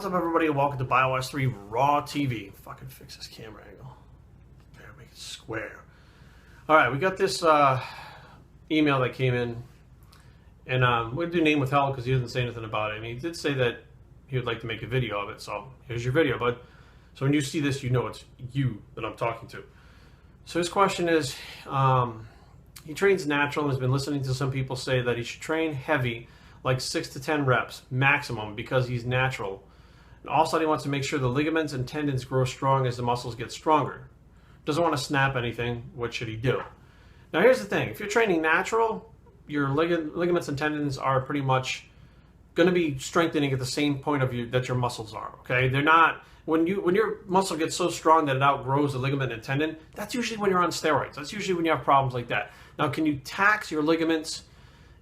What's up, everybody, and welcome to Bios3 Raw TV. Fucking fix this camera angle. There, make it square. Alright, we got this email that came in, and we're going to do name withheld because he doesn't say anything about it. And he did say that he would like to make a video of it, so here's your video, bud. So when you see this, you know it's you that I'm talking to. So his question is, he trains natural and has been listening to some people say that he should train heavy, like 6 to 10 reps maximum, because he's natural. And also he wants to make sure the ligaments and tendons grow strong as the muscles get stronger. Doesn't want to snap anything. What should he do? Now here's the thing. If you're training natural, your ligaments and tendons are pretty much going to be strengthening at the same point of view that your muscles are. Okay, they're not. When your muscle gets so strong that it outgrows the ligament and tendon, that's usually when you're on steroids. That's usually when you have problems like that. Now, can you tax your ligaments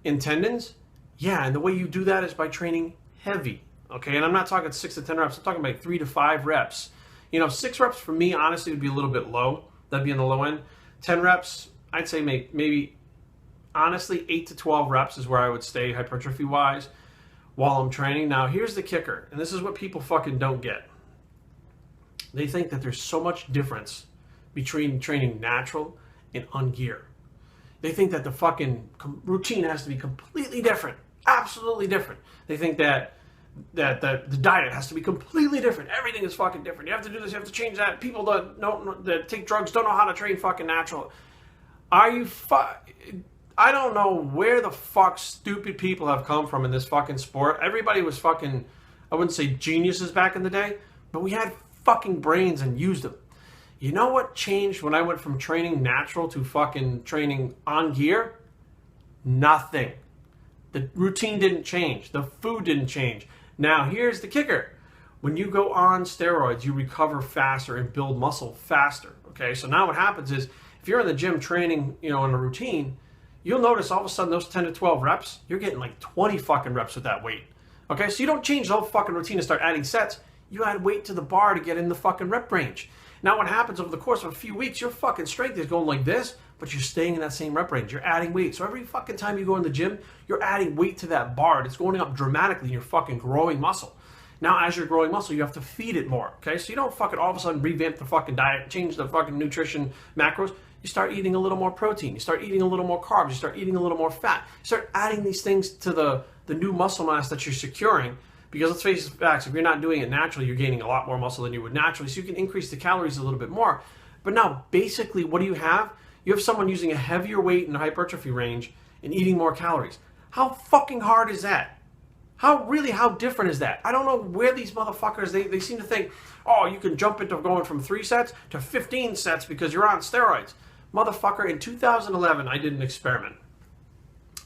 and tendons? Yeah, and the way you do that is by training heavy. Okay, and I'm not talking 6 to 10 reps. I'm talking about 3 to 5 reps. You know, 6 reps for me, honestly, would be a little bit low. That'd be on the low end. 10 reps, I'd say maybe honestly, 8 to 12 reps is where I would stay hypertrophy-wise while I'm training. Now, here's the kicker, and this is what people fucking don't get. They think that there's so much difference between training natural and on gear. They think that the fucking routine has to be completely different, absolutely different. They think that the diet has to be completely different. Everything is fucking different. You have to do this, you have to change that. People that take drugs don't know how to train fucking natural. Are you I don't know where the fuck stupid people have come from in this fucking sport. Everybody was fucking, I wouldn't say geniuses back in the day, but we had fucking brains and used them. You know what changed when I went from training natural to fucking training on gear? Nothing. The routine didn't change. The food didn't change. Now, here's the kicker. When you go on steroids, you recover faster and build muscle faster. Okay, so now what happens is, if you're in the gym training, you know, in a routine, you'll notice all of a sudden those 10 to 12 reps, you're getting like 20 fucking reps with that weight. Okay, so you don't change the whole fucking routine and start adding sets. You add weight to the bar to get in the fucking rep range. Now what happens over the course of a few weeks, your fucking strength is going like this, but you're staying in that same rep range. You're adding weight. So every fucking time you go in the gym, you're adding weight to that bar. And it's going up dramatically and you're fucking growing muscle. Now as you're growing muscle, you have to feed it more. Okay, so you don't fucking all of a sudden revamp the fucking diet, change the fucking nutrition macros. You start eating a little more protein. You start eating a little more carbs. You start eating a little more fat. You start adding these things to the new muscle mass that you're securing. Because let's face the facts, if you're not doing it naturally, you're gaining a lot more muscle than you would naturally. So you can increase the calories a little bit more. But now, basically, what do you have? You have someone using a heavier weight in the hypertrophy range and eating more calories. How fucking hard is that? How different is that? I don't know where these motherfuckers, they seem to think, oh, you can jump into going from 3 sets to 15 sets because you're on steroids. Motherfucker, in 2011, I did an experiment.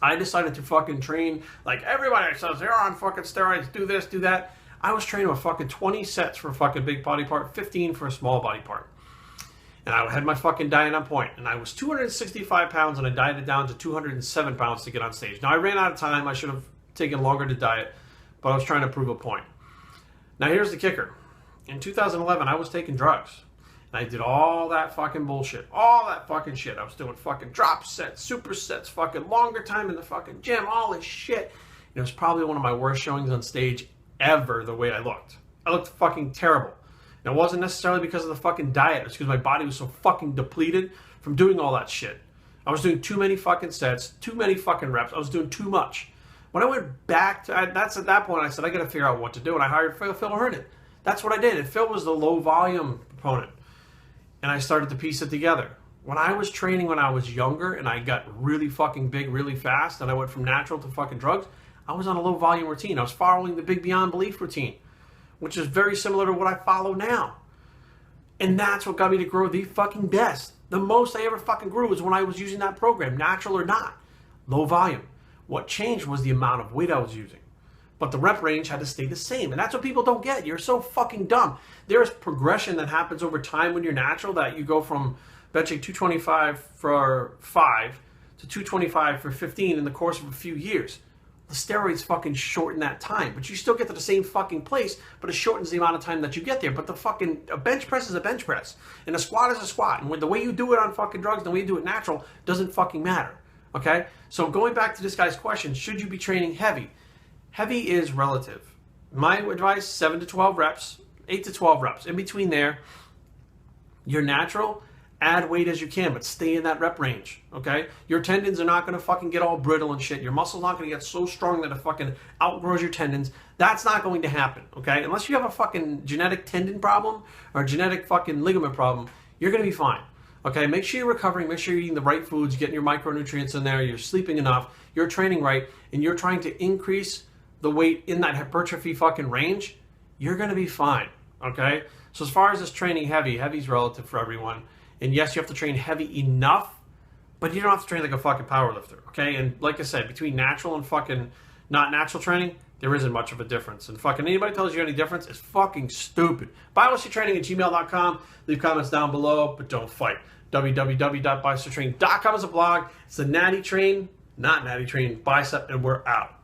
I decided to fucking train like everybody says they're on fucking steroids, do this, do that. I was training with fucking 20 sets for a fucking big body part, 15 for a small body part. And I had my fucking diet on point. And I was 265 pounds and I dieted down to 207 pounds to get on stage. Now I ran out of time. I should have taken longer to diet, but I was trying to prove a point. Now here's the kicker. In 2011, I was taking drugs. I did all that fucking bullshit. All that fucking shit. I was doing fucking drop sets, supersets, fucking longer time in the fucking gym, all this shit. And it was probably one of my worst showings on stage ever, the way I looked. I looked fucking terrible. And it wasn't necessarily because of the fucking diet. It was because my body was so fucking depleted from doing all that shit. I was doing too many fucking sets, too many fucking reps. I was doing too much. When I went back to, that's at that point I said, I got to figure out what to do. And I hired Phil Herndon. That's what I did. And Phil was the low volume proponent. And I started to piece it together. When I was training when I was younger and I got really fucking big really fast and I went from natural to fucking drugs, I was on a low volume routine. I was following the big beyond belief routine, which is very similar to what I follow now. And that's what got me to grow the fucking best. The most I ever fucking grew was when I was using that program, natural or not, low volume. What changed was the amount of weight I was using. But the rep range had to stay the same. And that's what people don't get. You're so fucking dumb. There's progression that happens over time when you're natural, that you go from benching 225 for 5 to 225 for 15 in the course of a few years. The steroids fucking shorten that time. But you still get to the same fucking place, but it shortens the amount of time that you get there. But a bench press is a bench press. And a squat is a squat. And the way you do it on fucking drugs and the way you do it natural doesn't fucking matter. Okay? So going back to this guy's question, should you be training heavy? Heavy is relative. My advice, 7 to 12 reps, 8 to 12 reps. In between there, you're natural, add weight as you can, but stay in that rep range, okay? Your tendons are not going to fucking get all brittle and shit. Your muscle's not going to get so strong that it fucking outgrows your tendons. That's not going to happen, okay? Unless you have a fucking genetic tendon problem or a genetic fucking ligament problem, you're going to be fine, okay? Make sure you're recovering. Make sure you're eating the right foods, getting your micronutrients in there, you're sleeping enough, you're training right, and you're trying to increase the weight in that hypertrophy fucking range, you're going to be fine, okay? So as far as this training heavy's relative for everyone. And yes, you have to train heavy enough, but you don't have to train like a fucking powerlifter, okay? And like I said, between natural and fucking not natural training, there isn't much of a difference. And fucking anybody tells you any difference is fucking stupid. Bios3training@gmail.com. Leave comments down below, but don't fight. www.bios3training.com is a blog. It's the Natty Train, not Natty Train Bicep, and we're out.